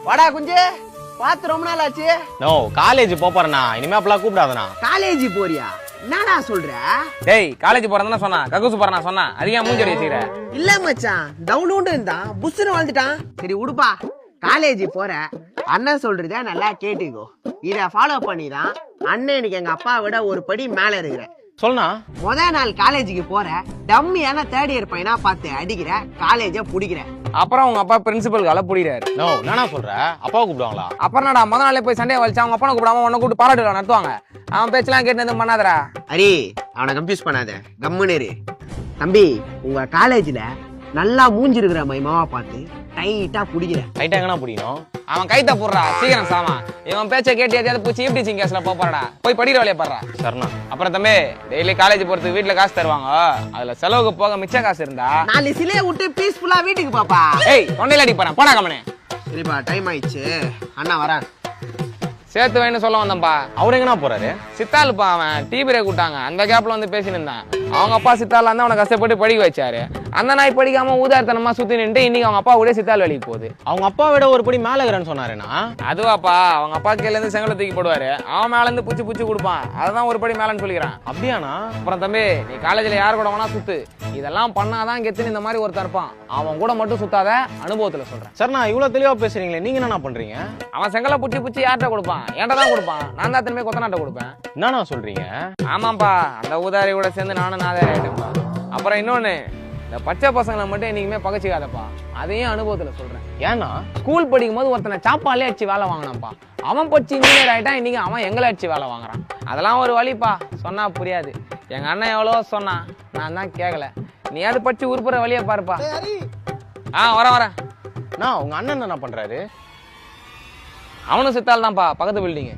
வாடா குஞ்சு, பாத்து ரொம்ப நாள் ஆச்சு. நோ காலேஜ் போறேண்ணா, இனிமே அப்பெல்லாம் கூப்பிடாதண்ணா. காலேஜ் போறியா? என்னடா சொல்ற? டேய் காலேஜ் போறதுன்னா சொன்னா கக்கூசு போறேன்னா சொன்னா அதிகமா மூஞ்சடி வச்சுக்கிற. இல்ல மச்சான், டவுனுண்டு இருந்தான், புஷ்னு வாழ்ந்துட்டான். சரி உடுப்பா, காலேஜ் போற அண்ணன் சொல்றத நல்லா கேட்டுக்கோ. இத ஃபாலோ பண்ணிதான் அண்ணன் எனக்கு எங்க அப்பா விட ஒரு படி மேல இருக்கிற. சொல்லுண்ணா. முத நாள் காலேஜுக்கு போற, டம்மியான தேர்ட் இயர் பையனா பார்த்து அடிக்கிற, காலேஜ புடிக்கிற. அப்புறம் உங்க அப்பா பிரின்சிபல் கால புடிக்கிறாரு. நோ நானா சொல்ற, அப்பாவை கூப்பிடுவாங்களா? அப்புறம் நாடா முத நாளே போய் சண்டே வலிச்சா அவங்க அப்பா கூப்பிடாம உன்னை கூப்பிட்டு பாராட்டு விழா நடத்துவாங்க. அவன் பேச்செல்லாம் கேட்டு எதுவும் பண்ணாதடா. அரி, அவனை கன்ஃபியூஸ் பண்ணாத, கம்முன்னு இரு. தம்பி, உங்க காலேஜ்ல நல்லா மூஞ்சிருக்கிற மைமாவா பார்த்து டைட்டா புடிக்கிற. டைட்டா எங்கன்னா பிடிக்கணும். அவன் கைத்த போடுறா சீக்கிரம் சாமா. இவன் பேச்சை கேட்டு எதையாவது போய் சீஃப் டீச்சிங் கேஸ்ல போறடா. போய் படிக்கிற வேலையை பாடுறா. சரிண்ணா. அப்புறம் தம்பி டெய்லி காலேஜ் போறதுக்கு வீட்டுல காசு தருவாங்க. அதுல செலவுக்கு போக மிச்ச காசு இருந்தா 4 சிலையை விட்டு பீஸ்ஃபுல்லா வீட்டுக்கு பாப்பா. ஏய் தொண்டையில அடி போறேன் போடா கம்மனே. சரிப்பா, டைம் ஆயிடுச்சு, அண்ணா வரேன். சேர்த்து வேணும்னு சொல்ல வந்தேன்ப்பா. அவரு எங்கண்ணா போறாரு? சித்தாளுப்பா, அவன் டீ பிரேக் கூட்டாங்க, அந்த கேப்ல வந்து பேசின்னு இருந்தான். அவங்க அப்பா சித்தாள் வந்து அவனை கஷ்டப்பட்டு படிக்க வச்சாரு. அந்த நாய் படிக்காம ஊதாரித்தனமா சுத்தி நின்று இன்னைக்கு அவங்க அப்பா கூட சித்தாள் வேலைக்கு போகுது. அவங்க அப்பா விட ஒரு படி மேல இருக்கிறேன்னு சொன்னாருண்ணா. அதுவாப்பா, அவங்க அப்பா கீழ இருந்து செங்கலை தூக்கி போடுவாரு, அவன் மேல இருந்து புச்சு புச்சு கொடுப்பான். அதான் ஒரு படி மேலன்னு சொல்லிக்கிறான். அப்படியாண்ணா? அப்புறம் தம்பி, நீ காலேஜ்ல யாரு கூட வேணா சுத்து, இதெல்லாம் பண்ணாதான் கெத்துன்னு இந்த மாதிரி ஒருத்தர் இருப்பான். அவன் கூட மட்டும் சுத்தாத, அனுபவத்துல சொல்றேன். சரிண்ணா, இவ்வளவு தெளிவா பேசுறீங்களே, நீங்க என்ன பண்றீங்க? அவன் செங்கலை புச்சு புச்சு யார்கிட்ட கொடுப்பான்? என்கிட்ட தான் கொடுப்பான். நான் தான் திரும்ப கொத்தனாட்ட கொடுப்பேன். என்னண்ணா சொல்றீங்க? ஆமாப்பா, அந்த ஊதாரி கூட சேர்ந்து நானும் நாதாரி ஆயிட்டேன்ப்பா. அப்புறம் இன்னொன்னு, இந்த பச்சை பசங்களை மட்டும் என்னைக்குமே பகச்சிக்காதப்பா, அதையும் அனுபவத்துல சொல்றேன். ஏன்னா ஸ்கூல் படிக்கும் போது ஒருத்தனை சாப்பாலே அடிச்சு வேலை வாங்கினான்ப்பா. அவன் படிச்சு இன்ஜினியர் ஆயிட்டான், இன்னைக்கு அவன் எங்களை அடிச்சு வேலை வாங்குறான். அதெல்லாம் ஒரு வழிப்பா, சொன்னா புரியாது. எங்க அண்ணன் எவ்வளவோ சொன்னான், நான் தான் கேட்கல. நீயாவது படிச்சு உருப்புற வழியை பாருப்பா. வரேன். உங்க அண்ணன் என்ன பண்றாரு? அவனும் சித்தால் தான்ப்பா, பக்கத்து பில்டிங்கு.